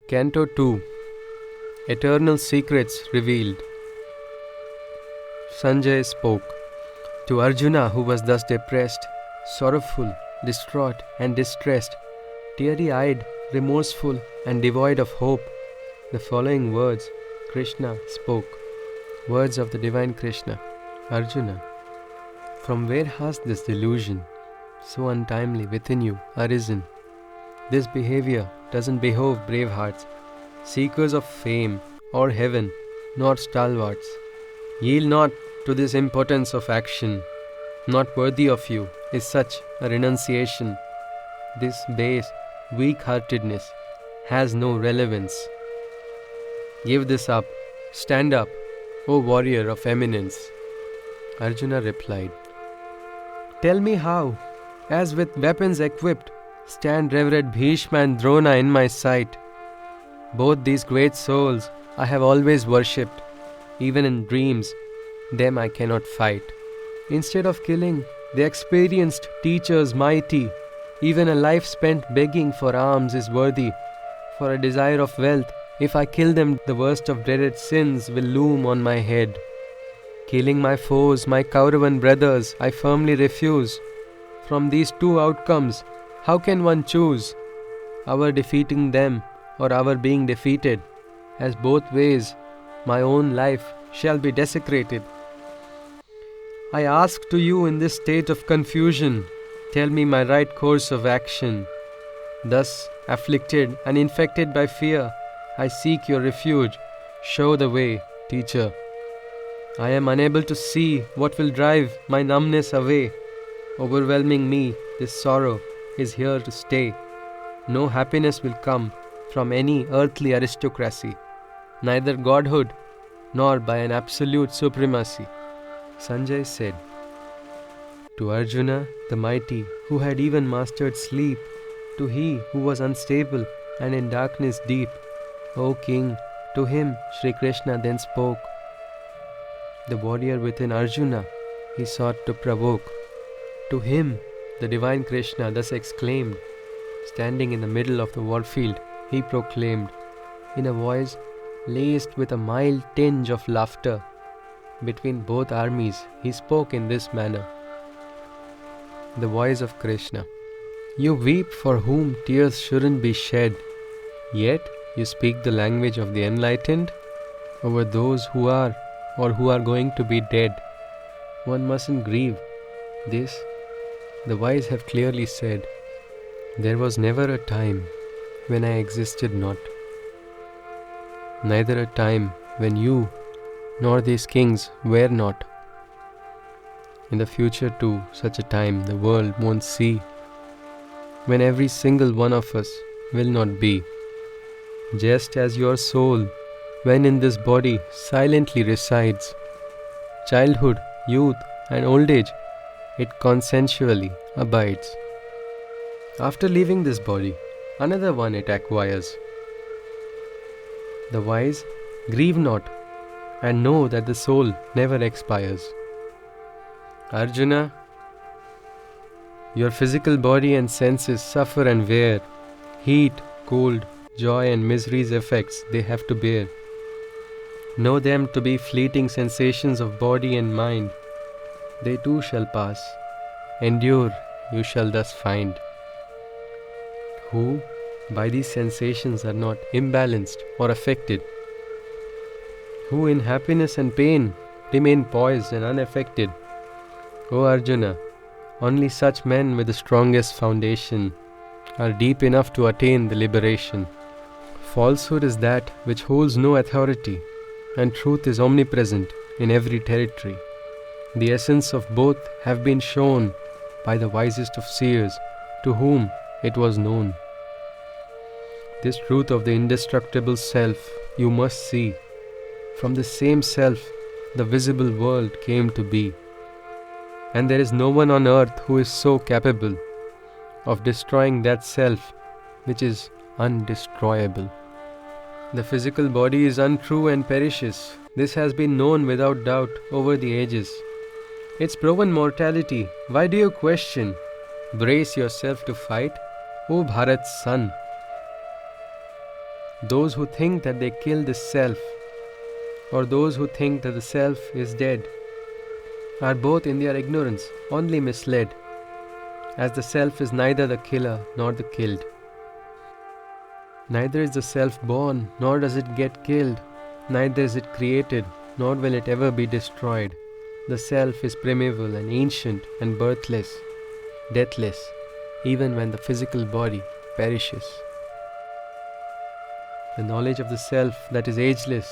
Canto 2. Eternal Secrets Revealed. Sanjay spoke. To Arjuna, who was thus depressed, sorrowful, distraught and distressed, teary-eyed, remorseful and devoid of hope, the following words Krishna spoke. Words of the divine Krishna. Arjuna, from where has this delusion, so untimely within you, arisen? This behavior doesn't behove brave hearts, seekers of fame or heaven, nor stalwarts. Yield not to this impotence of action. Not worthy of you is such a renunciation. This base weak-heartedness has no relevance. Give this up. Stand up, O warrior of eminence. Arjuna replied, Tell me how, as with weapons equipped, stand revered Bhishma and Drona in my sight. Both these great souls I have always worshipped. Even in dreams, them I cannot fight. Instead of killing the experienced teachers mighty, even a life spent begging for alms is worthy. For a desire of wealth, if I kill them, the worst of dreaded sins will loom on my head. Killing my foes, my Kauravan brothers, I firmly refuse. From these two outcomes, how can one choose? Our defeating them or our being defeated, as both ways my own life shall be desecrated. I ask to you in this state of confusion, tell me my right course of action. Thus, afflicted and infected by fear, I seek your refuge. Show the way, teacher. I am unable to see what will drive my numbness away. Overwhelming me, this sorrow is here to stay. No happiness will come from any earthly aristocracy, neither godhood nor by an absolute supremacy. Sanjay said, To Arjuna the mighty, who had even mastered sleep, to he who was unstable and in darkness deep, O king, to him Shri Krishna then spoke. The warrior within Arjuna he sought to provoke. To him the divine Krishna thus exclaimed, standing in the middle of the warfield, he proclaimed, in a voice laced with a mild tinge of laughter. Between both armies, he spoke in this manner. The voice of Krishna. You weep for whom tears shouldn't be shed, yet you speak the language of the enlightened over those who are or who are going to be dead. One mustn't grieve. This, the wise have clearly said. There was never a time when I existed not, neither a time when you nor these kings were not. In the future too, such a time the world won't see, when every single one of us will not be. Just as your soul, when in this body, silently resides, childhood, youth and old age, it consensually abides. After leaving this body, another one it acquires. The wise grieve not and know that the soul never expires. Arjuna, your physical body and senses suffer and wear. Heat, cold, joy and misery's effects they have to bear. Know them to be fleeting sensations of body and mind. They too shall pass. Endure, you shall thus find. Who by these sensations are not imbalanced or affected, who in happiness and pain remain poised and unaffected. O Arjuna, only such men with the strongest foundation are deep enough to attain the liberation. Falsehood is that which holds no authority, and truth is omnipresent in every territory. The essence of both have been shown by the wisest of seers, to whom it was known. This truth of the indestructible self you must see. From the same self the visible world came to be. And there is no one on earth who is so capable of destroying that self which is undestroyable. The physical body is untrue and perishes. This has been known without doubt over the ages. Its proven mortality, why do you question? Brace yourself to fight, O Bharat's son. Those who think that they kill this self, or those who think that the self is dead, are both in their ignorance only misled, as the self is neither the killer nor the killed. Neither is the self born, nor does it get killed, neither is it created, nor will it ever be destroyed. The self is primeval and ancient and birthless, deathless, even when the physical body perishes. The knowledge of the self that is ageless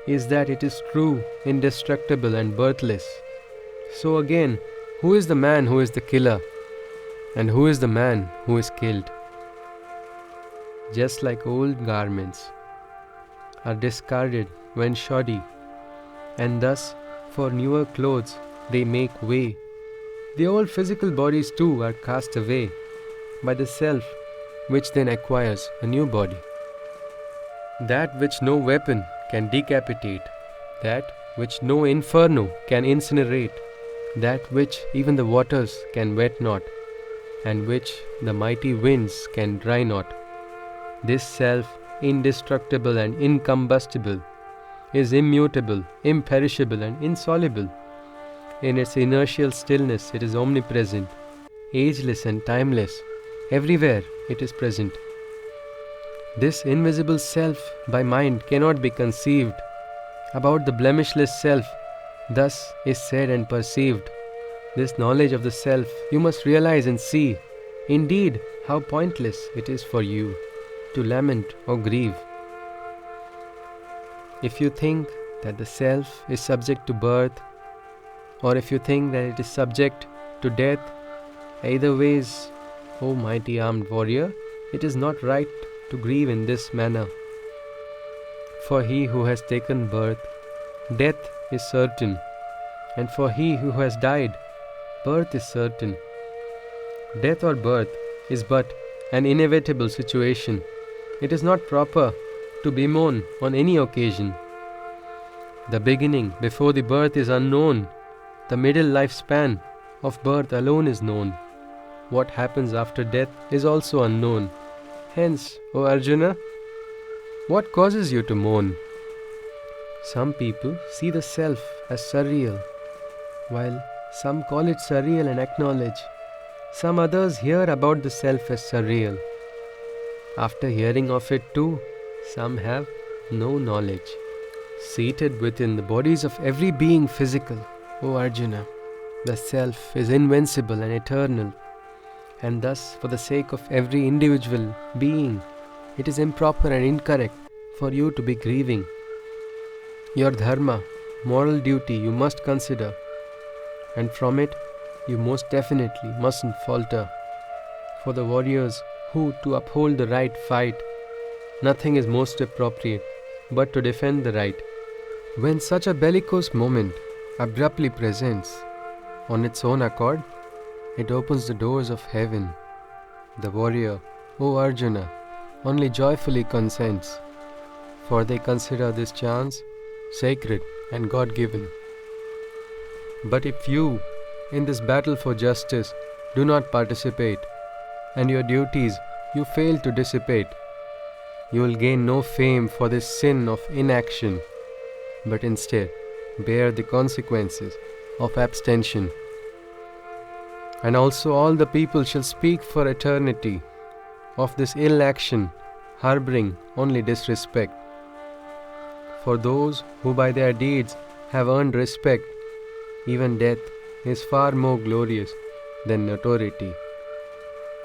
is that it is true, indestructible and birthless. So again, who is the man who is the killer? And who is the man who is killed? Just like old garments are discarded when shoddy, and thus for newer clothes they make way, the old physical bodies too are cast away by the self, which then acquires a new body. That which no weapon can decapitate, that which no inferno can incinerate, that which even the waters can wet not, and which the mighty winds can dry not. This self, indestructible and incombustible, is immutable, imperishable and insoluble. In its inertial stillness it is omnipresent, ageless and timeless. Everywhere it is present. This invisible self by mind cannot be conceived. About the blemishless self thus is said and perceived. This knowledge of the self you must realize and see. Indeed, how pointless it is for you to lament or grieve. If you think that the self is subject to birth, or if you think that it is subject to death, either ways, O mighty armed warrior, it is not right to grieve in this manner. For he who has taken birth, death is certain, and for he who has died, birth is certain. Death or birth is but an inevitable situation. It is not proper to bemoan on any occasion. The beginning before the birth is unknown. The middle lifespan of birth alone is known. What happens after death is also unknown. Hence, O Arjuna, what causes you to mourn? Some people see the self as surreal, while some call it surreal and acknowledge. Some others hear about the self as surreal. After hearing of it too, some have no knowledge. Seated within the bodies of every being physical, O Arjuna, the self is invincible and eternal, and thus for the sake of every individual being, it is improper and incorrect for you to be grieving. Your dharma, moral duty you must consider, and from it you most definitely mustn't falter. For the warriors who to uphold the right fight, nothing is most appropriate but to defend the right. When such a bellicose moment abruptly presents, on its own accord, it opens the doors of heaven. The warrior, O Arjuna, only joyfully consents, for they consider this chance sacred and God-given. But if you, in this battle for justice, do not participate, and your duties you fail to dissipate, you will gain no fame for this sin of inaction, but instead bear the consequences of abstention. And also all the people shall speak for eternity of this ill action, harboring only disrespect. For those who by their deeds have earned respect, even death is far more glorious than notoriety.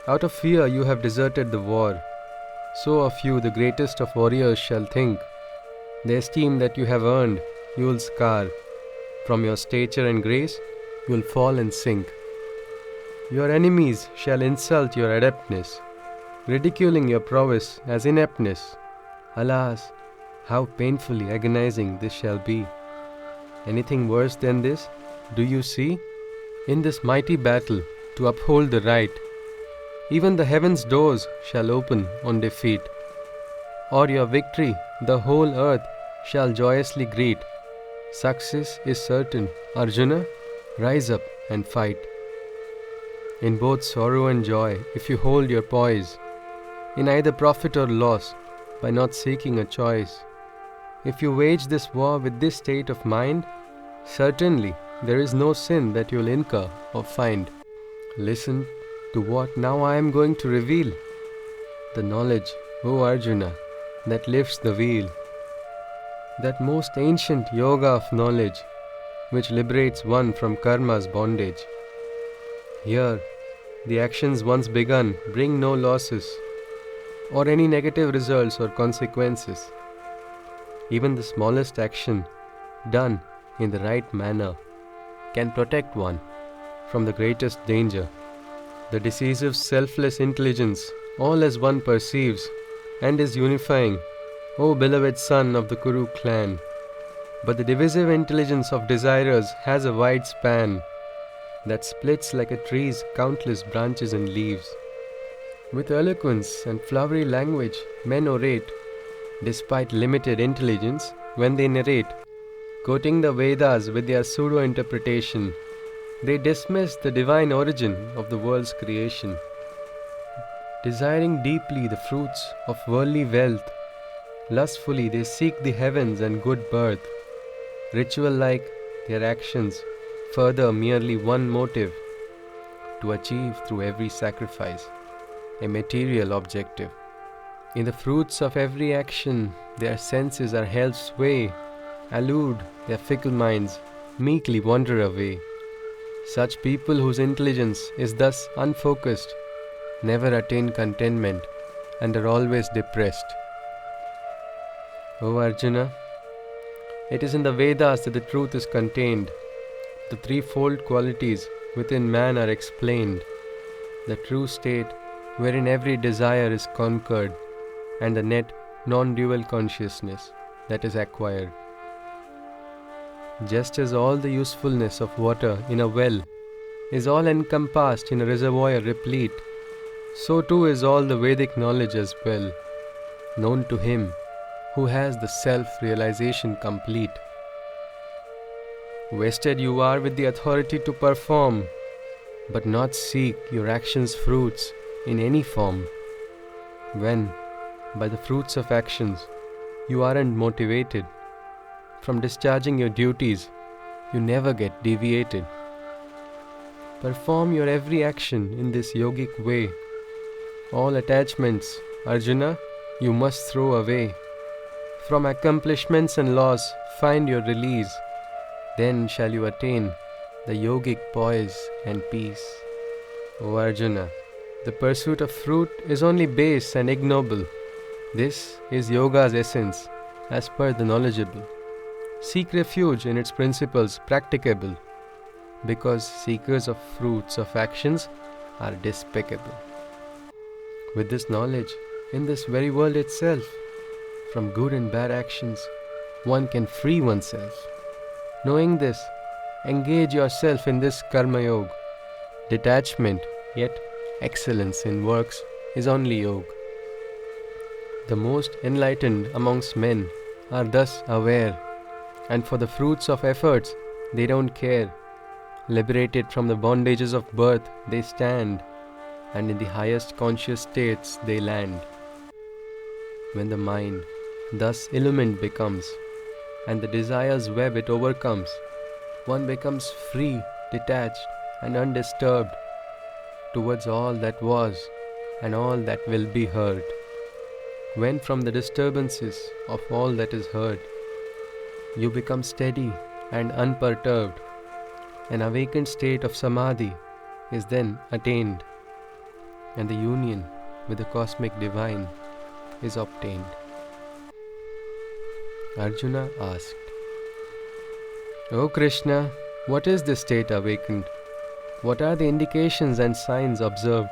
Out of fear you have deserted the war, so of you the greatest of warriors shall think. The esteem that you have earned you will scar. From your stature and grace you will fall and sink. Your enemies shall insult your adeptness, ridiculing your prowess as ineptness. Alas, how painfully agonizing this shall be. Anything worse than this do you see? In this mighty battle to uphold the right, even the heaven's doors shall open on defeat. Or your victory the whole earth shall joyously greet. Success is certain. Arjuna, rise up and fight. In both sorrow and joy, if you hold your poise, in either profit or loss, by not seeking a choice. If you wage this war with this state of mind, certainly there is no sin that you will incur or find. Listen to what now I am going to reveal. The knowledge, O Arjuna, that lifts the wheel. That most ancient yoga of knowledge, which liberates one from karma's bondage. Here, the actions once begun bring no losses, or any negative results or consequences. Even the smallest action, done in the right manner, can protect one from the greatest danger. The decisive selfless intelligence, all as one perceives, and is unifying, O beloved son of the Kuru clan. But the divisive intelligence of desirers has a wide span that splits like a tree's countless branches and leaves. With eloquence and flowery language, men orate, despite limited intelligence, when they narrate, quoting the Vedas with their pseudo-interpretation, they dismiss the divine origin of the world's creation. Desiring deeply the fruits of worldly wealth, lustfully they seek the heavens and good birth. Ritual-like their actions further merely one motive, to achieve through every sacrifice a material objective. In the fruits of every action, their senses are held sway, allude, their fickle minds meekly wander away. Such people whose intelligence is thus unfocused never attain contentment and are always depressed. O Arjuna, it is in the Vedas that the truth is contained. The threefold qualities within man are explained. The true state wherein every desire is conquered, and the net non-dual consciousness that is acquired. Just as all the usefulness of water in a well is all encompassed in a reservoir replete, so too is all the Vedic knowledge as well, known to him who has the self-realization complete. Vested you are with the authority to perform, but not seek your actions' fruits in any form. When, by the fruits of actions, you aren't motivated, from discharging your duties, you never get deviated. Perform your every action in this yogic way. All attachments, Arjuna, you must throw away. From accomplishments and loss, find your release. Then shall you attain the yogic poise and peace. O Arjuna, the pursuit of fruit is only base and ignoble. This is yoga's essence, as per the knowledgeable. Seek refuge in its principles practicable, because seekers of fruits of actions are despicable. With this knowledge, in this very world itself, from good and bad actions, one can free oneself. Knowing this, engage yourself in this karma yoga. Detachment, yet excellence in works, is only yoga. The most enlightened amongst men are thus aware, and for the fruits of efforts they don't care. Liberated from the bondages of birth they stand, and in the highest conscious states they land. When the mind thus illumined becomes, and the desire's web it overcomes, one becomes free, detached, and undisturbed towards all that was and all that will be heard. When from the disturbances of all that is heard, you become steady and unperturbed, an awakened state of samadhi is then attained, and the union with the cosmic divine is obtained. Arjuna asked, O Krishna, what is this state awakened? What are the indications and signs observed?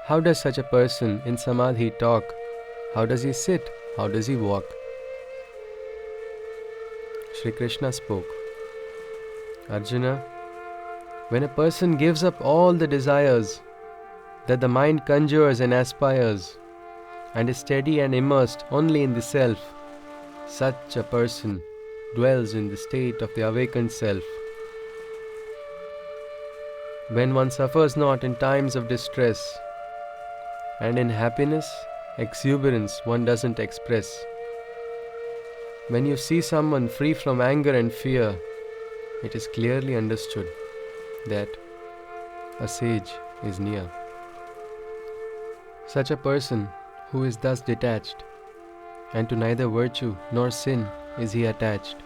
How does such a person in samadhi talk? How does he sit? How does he walk? Shri Krishna spoke, Arjuna, when a person gives up all the desires that the mind conjures and aspires, and is steady and immersed only in the self, such a person dwells in the state of the awakened self. When one suffers not in times of distress, and in happiness exuberance one doesn't express. When you see someone free from anger and fear, it is clearly understood that a sage is near. Such a person who is thus detached, and to neither virtue nor sin is he attached,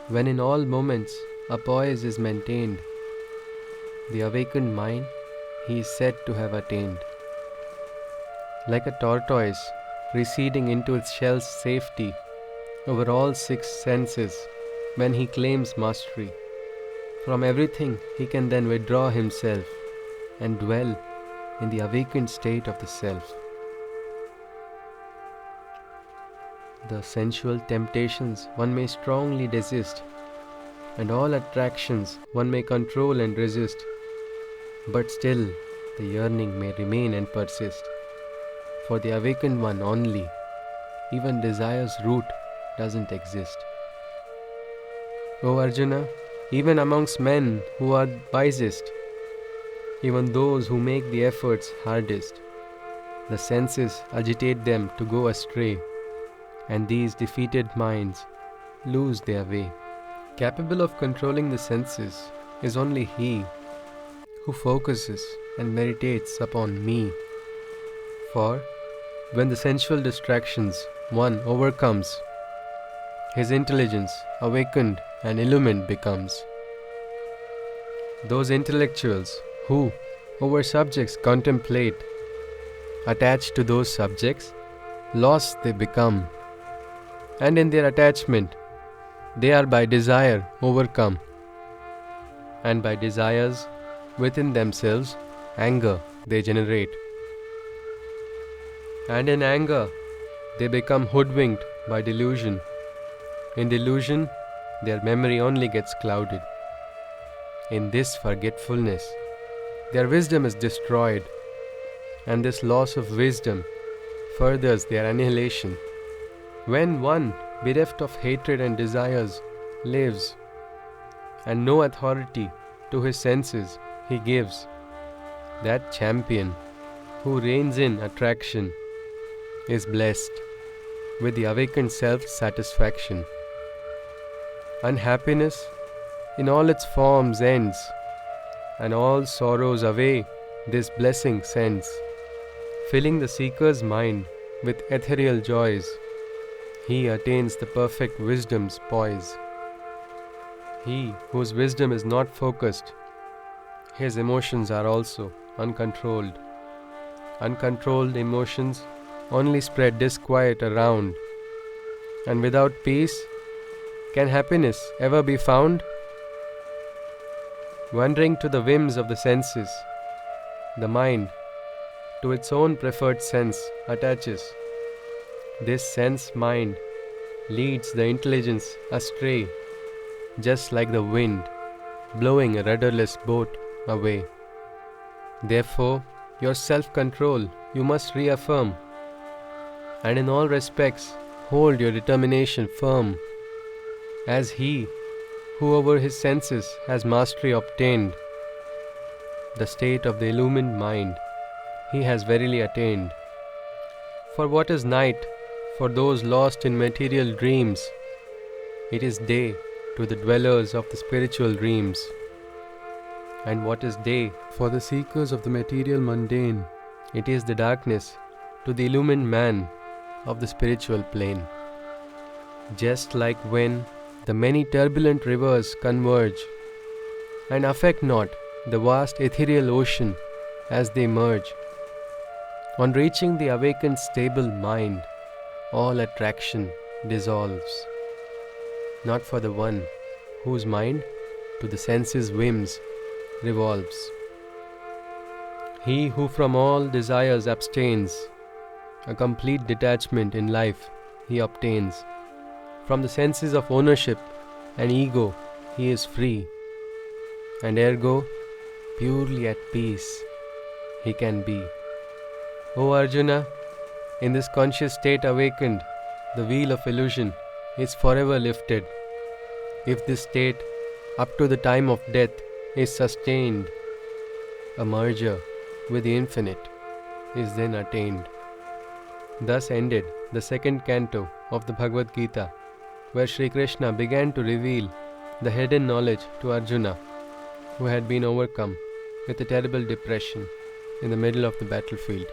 when in all moments a poise is maintained, the awakened mind he is said to have attained. Like a tortoise receding into its shell's safety over all six senses, when he claims mastery, from everything he can then withdraw himself and dwell in the awakened state of the self. The sensual temptations one may strongly desist, and all attractions one may control and resist, but still the yearning may remain and persist. For the awakened one only, even desire's root doesn't exist. O Arjuna, even amongst men who are wisest, even those who make the efforts hardest, the senses agitate them to go astray, and these defeated minds lose their way. Capable of controlling the senses is only he who focuses and meditates upon me. For when the sensual distractions one overcomes, his intelligence awakened and illumined becomes. Those intellectuals who over subjects contemplate, attached to those subjects, lost they become, and in their attachment they are by desire overcome, and by desires within themselves anger they generate, and in anger they become hoodwinked by delusion. In delusion their memory only gets clouded. In this forgetfulness their wisdom is destroyed, and this loss of wisdom furthers their annihilation. When one bereft of hatred and desires lives, and no authority to his senses he gives, that champion who reigns in attraction is blessed with the awakened self-satisfaction. Unhappiness in all its forms ends, and all sorrows away this blessing sends, filling the seeker's mind with ethereal joys. He attains the perfect wisdom's poise. He whose wisdom is not focused, his emotions are also uncontrolled. Uncontrolled emotions only spread disquiet around, and without peace, can happiness ever be found? Wandering to the whims of the senses, the mind to its own preferred sense attaches. This sense mind leads the intelligence astray, just like the wind blowing a rudderless boat away. Therefore, your self-control you must reaffirm, and in all respects hold your determination firm, as he who over his senses has mastery obtained, the state of the illumined mind he has verily attained. For what is night for those lost in material dreams? It is day to the dwellers of the spiritual realms. And what is day for the seekers of the material mundane? It is the darkness to the illumined man of the spiritual plane. Just like when the many turbulent rivers converge and affect not the vast ethereal ocean as they merge, on reaching the awakened stable mind, all attraction dissolves, not for the one whose mind to the senses' whims revolves. He who from all desires abstains, a complete detachment in life he obtains. From the senses of ownership and ego he is free, and ergo purely at peace he can be. O Arjuna, in this conscious state awakened, the wheel of illusion is forever lifted. If this state up to the time of death is sustained, a merger with the infinite is then attained. Thus ended the second canto of the Bhagavad Gita, where Sri Krishna began to reveal the hidden knowledge to Arjuna, who had been overcome with a terrible depression in the middle of the battlefield.